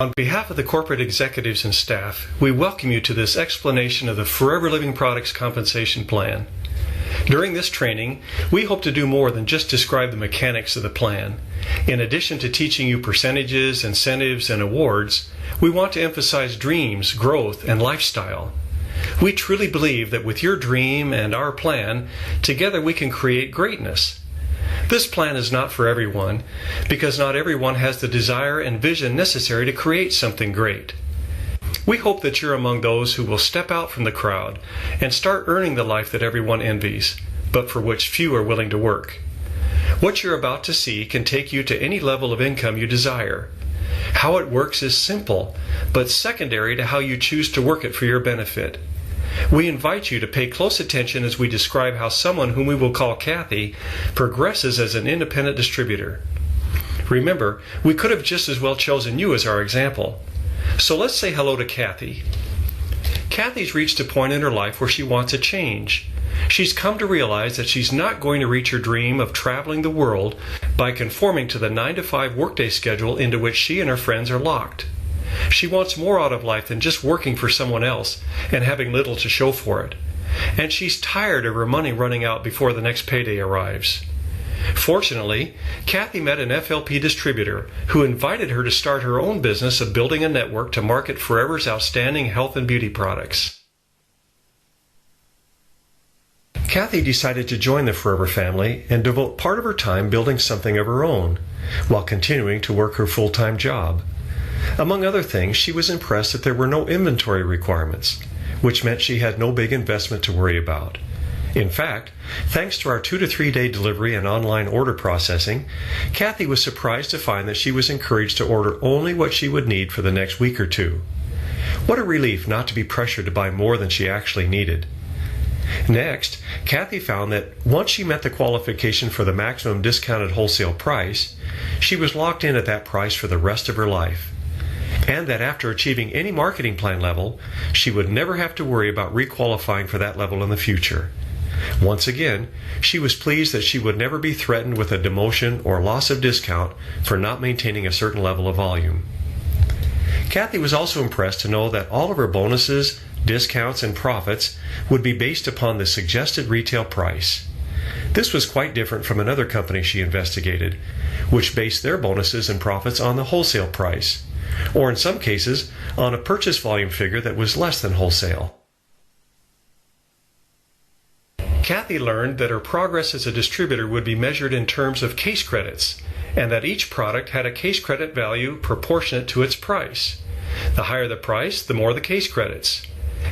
On behalf of the corporate executives and staff, we welcome you to this explanation of the Forever Living Products Compensation Plan. During this training, we hope to do more than just describe the mechanics of the plan. In addition to teaching you percentages, incentives, and awards, we want to emphasize dreams, growth, and lifestyle. We truly believe that with your dream and our plan, together we can create greatness. This plan is not for everyone, because not everyone has the desire and vision necessary to create something great. We hope that you're among those who will step out from the crowd and start earning the life that everyone envies, but for which few are willing to work. What you're about to see can take you to any level of income you desire. How it works is simple, but secondary to how you choose to work it for your benefit. We invite you to pay close attention as we describe how someone whom we will call Kathy progresses as an independent distributor. Remember, we could have just as well chosen you as our example. So let's say hello to Kathy. Kathy's reached a point in her life where she wants a change. She's come to realize that she's not going to reach her dream of traveling the world by conforming to the 9-to-5 workday schedule into which she and her friends are locked. She wants more out of life than just working for someone else and having little to show for it. And she's tired of her money running out before the next payday arrives. Fortunately, Kathy met an FLP distributor who invited her to start her own business of building a network to market Forever's outstanding health and beauty products. Kathy decided to join the Forever family and devote part of her time building something of her own, while continuing to work her full-time job. Among other things, she was impressed that there were no inventory requirements, which meant she had no big investment to worry about. In fact, thanks to our 2 to 3 day delivery and online order processing, Kathy was surprised to find that she was encouraged to order only what she would need for the next week or two. What a relief not to be pressured to buy more than she actually needed. Next, Kathy found that once she met the qualification for the maximum discounted wholesale price, she was locked in at that price for the rest of her life. And that after achieving any marketing plan level, she would never have to worry about requalifying for that level in the future. Once again, she was pleased that she would never be threatened with a demotion or loss of discount for not maintaining a certain level of volume. Kathy was also impressed to know that all of her bonuses, discounts, and profits would be based upon the suggested retail price. This was quite different from another company she investigated, which based their bonuses and profits on the wholesale price, or in some cases, on a purchase volume figure that was less than wholesale. Kathy learned that her progress as a distributor would be measured in terms of case credits, and that each product had a case credit value proportionate to its price. The higher the price, the more the case credits.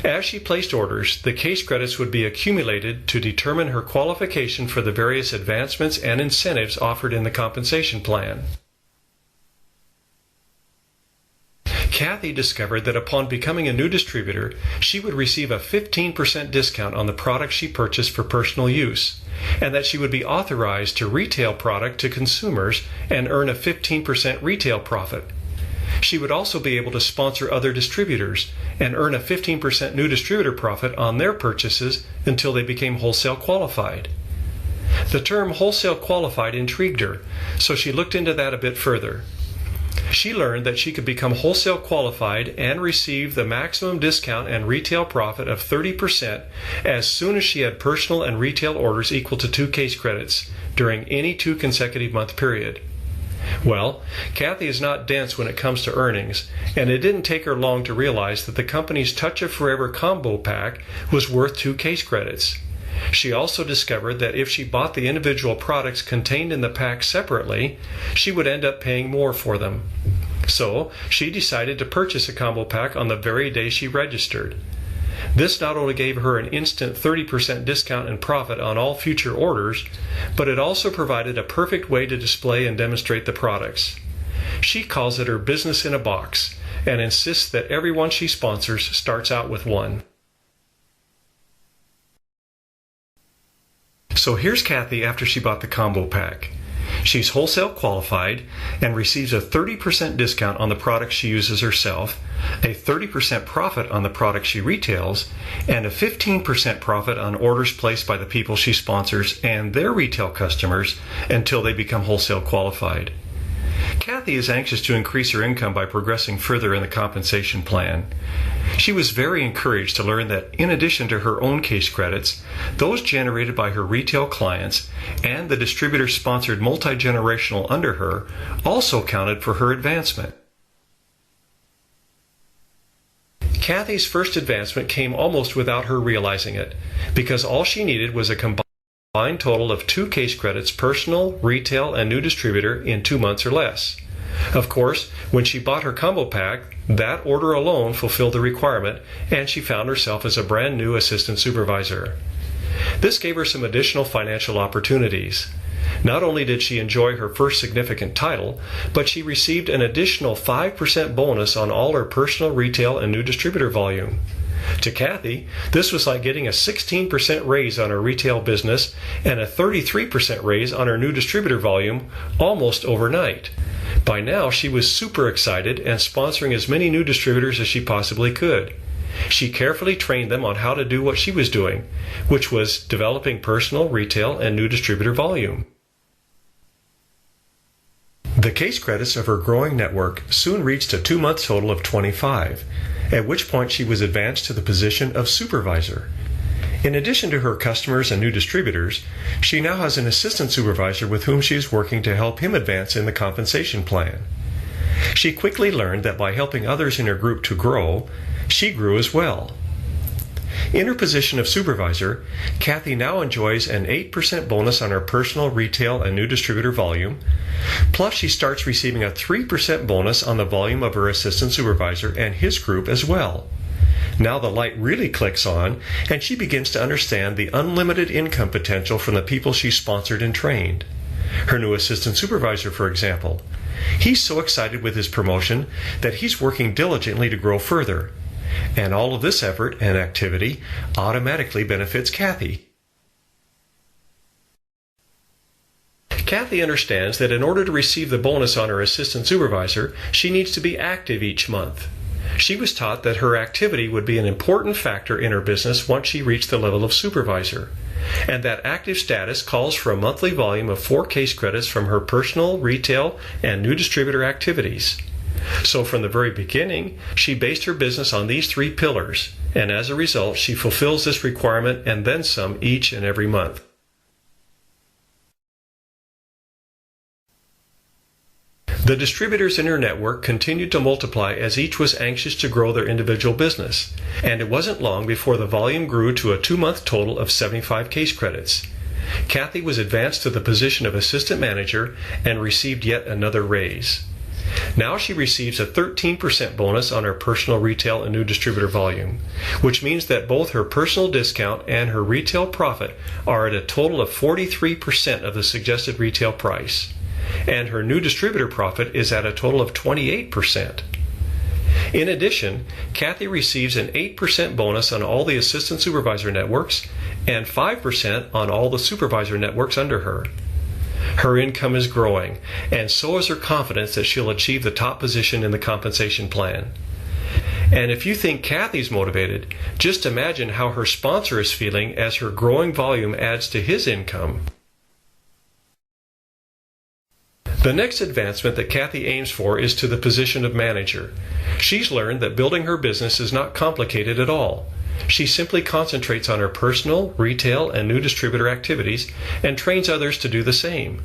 As she placed orders, the case credits would be accumulated to determine her qualification for the various advancements and incentives offered in the compensation plan. Kathy discovered that upon becoming a new distributor, she would receive a 15% discount on the products she purchased for personal use, and that she would be authorized to retail product to consumers and earn a 15% retail profit. She would also be able to sponsor other distributors and earn a 15% new distributor profit on their purchases until they became wholesale qualified. The term wholesale qualified intrigued her, so she looked into that a bit further. She learned that she could become wholesale qualified and receive the maximum discount and retail profit of 30% as soon as she had personal and retail orders equal to 2 case credits during any 2 consecutive month period. Well, Kathy is not dense when it comes to earnings, and it didn't take her long to realize that the company's Touch of Forever combo pack was worth 2 case credits. She also discovered that if she bought the individual products contained in the pack separately, she would end up paying more for them. So, she decided to purchase a combo pack on the very day she registered. This not only gave her an instant 30% discount and profit on all future orders, but it also provided a perfect way to display and demonstrate the products. She calls it her business in a box, and insists that everyone she sponsors starts out with one. So here's Kathy after she bought the combo pack. She's wholesale qualified and receives a 30% discount on the products she uses herself, a 30% profit on the products she retails, and a 15% profit on orders placed by the people she sponsors and their retail customers until they become wholesale qualified. Kathy is anxious to increase her income by progressing further in the compensation plan. She was very encouraged to learn that in addition to her own case credits, those generated by her retail clients and the distributor-sponsored multi-generational under her also counted for her advancement. Kathy's first advancement came almost without her realizing it, because all she needed was a combined total of 2 case credits, personal, retail, and new distributor, in 2 months or less. Of course, when she bought her combo pack, that order alone fulfilled the requirement, and she found herself as a brand new assistant supervisor. This gave her some additional financial opportunities. Not only did she enjoy her first significant title, but she received an additional 5% bonus on all her personal, retail, and new distributor volume. To Kathy, this was like getting a 16% raise on her retail business and a 33% raise on her new distributor volume almost overnight. By now, she was super excited and sponsoring as many new distributors as she possibly could. She carefully trained them on how to do what she was doing, which was developing personal, retail, and new distributor volume. The case credits of her growing network soon reached a 2-month total of 25, at which point she was advanced to the position of supervisor. In addition to her customers and new distributors, she now has an assistant supervisor with whom she is working to help him advance in the compensation plan. She quickly learned that by helping others in her group to grow, she grew as well. In her position of supervisor, Kathy now enjoys an 8% bonus on her personal, retail, and new distributor volume, plus she starts receiving a 3% bonus on the volume of her assistant supervisor and his group as well. Now the light really clicks on, and she begins to understand the unlimited income potential from the people she sponsored and trained. Her new assistant supervisor, for example. He's so excited with his promotion that he's working diligently to grow further. And all of this effort and activity automatically benefits Kathy. Kathy understands that in order to receive the bonus on her assistant supervisor, she needs to be active each month. She was taught that her activity would be an important factor in her business once she reached the level of supervisor, and that active status calls for a monthly volume of 4 case credits from her personal, retail, and new distributor activities. So from the very beginning, she based her business on these 3 pillars, and as a result, she fulfills this requirement and then some each and every month. The distributors in her network continued to multiply as each was anxious to grow their individual business, and it wasn't long before the volume grew to a 2-month total of 75 case credits. Kathy was advanced to the position of assistant manager and received yet another raise. Now she receives a 13% bonus on her personal, retail, and new distributor volume, which means that both her personal discount and her retail profit are at a total of 43% of the suggested retail price, and her new distributor profit is at a total of 28%. In addition, Kathy receives an 8% bonus on all the assistant supervisor networks and 5% on all the supervisor networks under her. Her income is growing, and so is her confidence that she'll achieve the top position in the compensation plan. And if you think Kathy's motivated, just imagine how her sponsor is feeling as her growing volume adds to his income. The next advancement that Kathy aims for is to the position of manager. She's learned that building her business is not complicated at all. She simply concentrates on her personal, retail, and new distributor activities and trains others to do the same.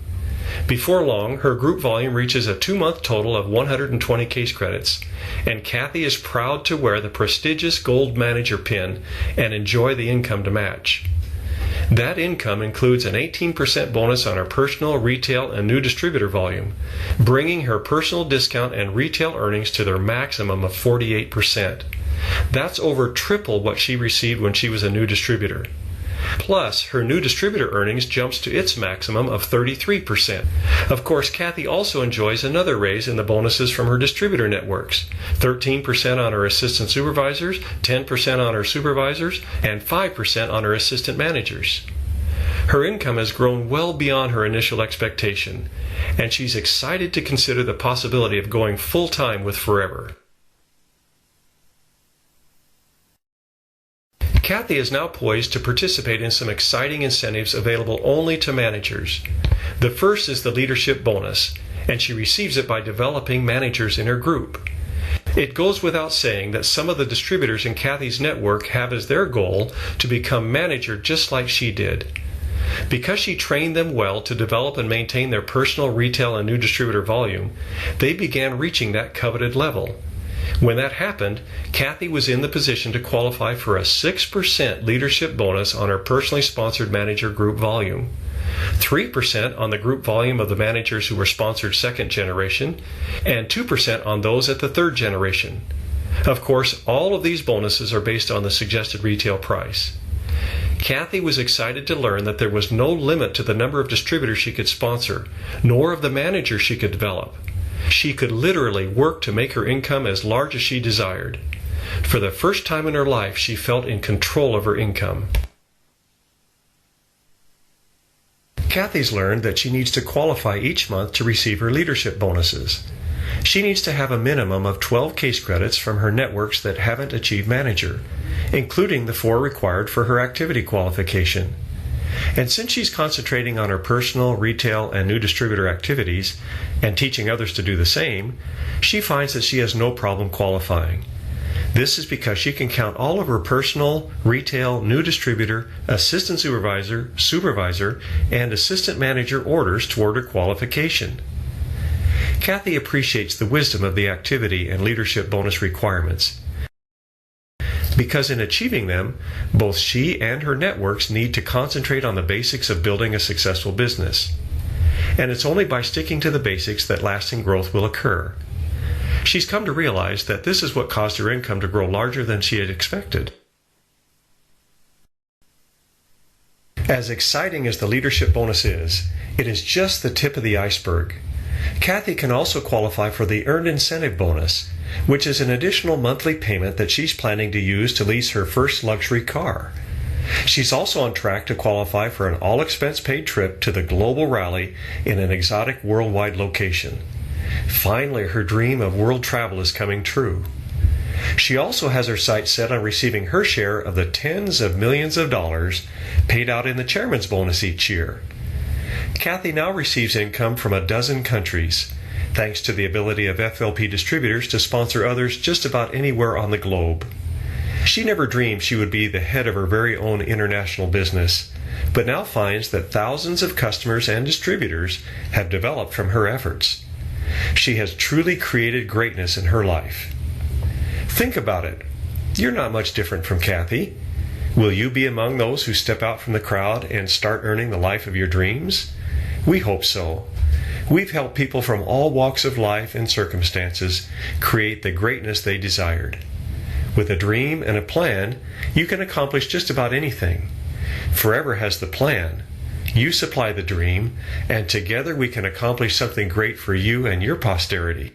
Before long, her group volume reaches a 2-month total of 120 case credits, and Kathy is proud to wear the prestigious Gold Manager pin and enjoy the income to match. That income includes an 18% bonus on her personal, retail, and new distributor volume, bringing her personal discount and retail earnings to their maximum of 48%. That's over triple what she received when she was a new distributor. Plus, her new distributor earnings jumps to its maximum of 33%. Of course, Kathy also enjoys another raise in the bonuses from her distributor networks, 13% on her assistant supervisors, 10% on her supervisors, and 5% on her assistant managers. Her income has grown well beyond her initial expectation, and she's excited to consider the possibility of going full-time with Forever. Kathy is now poised to participate in some exciting incentives available only to managers. The first is the leadership bonus, and she receives it by developing managers in her group. It goes without saying that some of the distributors in Kathy's network have as their goal to become manager just like she did. Because she trained them well to develop and maintain their personal retail and new distributor volume, they began reaching that coveted level. When that happened, Kathy was in the position to qualify for a 6% leadership bonus on her personally sponsored manager group volume, 3% on the group volume of the managers who were sponsored second generation, and 2% on those at the third generation. Of course, all of these bonuses are based on the suggested retail price. Kathy was excited to learn that there was no limit to the number of distributors she could sponsor, nor of the managers she could develop. She could literally work to make her income as large as she desired. For the first time in her life, she felt in control of her income. Kathy's learned that she needs to qualify each month to receive her leadership bonuses. She needs to have a minimum of 12 case credits from her networks that haven't achieved manager, including the 4 required for her activity qualification. And since she's concentrating on her personal, retail, and new distributor activities, and teaching others to do the same, she finds that she has no problem qualifying. This is because she can count all of her personal, retail, new distributor, assistant supervisor, supervisor, and assistant manager orders toward her qualification. Kathy appreciates the wisdom of the activity and leadership bonus requirements, because in achieving them, both she and her networks need to concentrate on the basics of building a successful business. And it's only by sticking to the basics that lasting growth will occur. She's come to realize that this is what caused her income to grow larger than she had expected. As exciting as the leadership bonus is, it is just the tip of the iceberg. Kathy can also qualify for the Earned Incentive Bonus, which is an additional monthly payment that she's planning to use to lease her first luxury car. She's also on track to qualify for an all-expense-paid trip to the global rally in an exotic worldwide location. Finally, her dream of world travel is coming true. She also has her sights set on receiving her share of the tens of millions of dollars paid out in the chairman's bonus each year. Kathy now receives income from a dozen countries, thanks to the ability of FLP distributors to sponsor others just about anywhere on the globe. She never dreamed she would be the head of her very own international business, but now finds that thousands of customers and distributors have developed from her efforts. She has truly created greatness in her life. Think about it. You're not much different from Kathy. Will you be among those who step out from the crowd and start earning the life of your dreams? We hope so. We've helped people from all walks of life and circumstances create the greatness they desired. With a dream and a plan, you can accomplish just about anything. Forever has the plan. You supply the dream, and together we can accomplish something great for you and your posterity.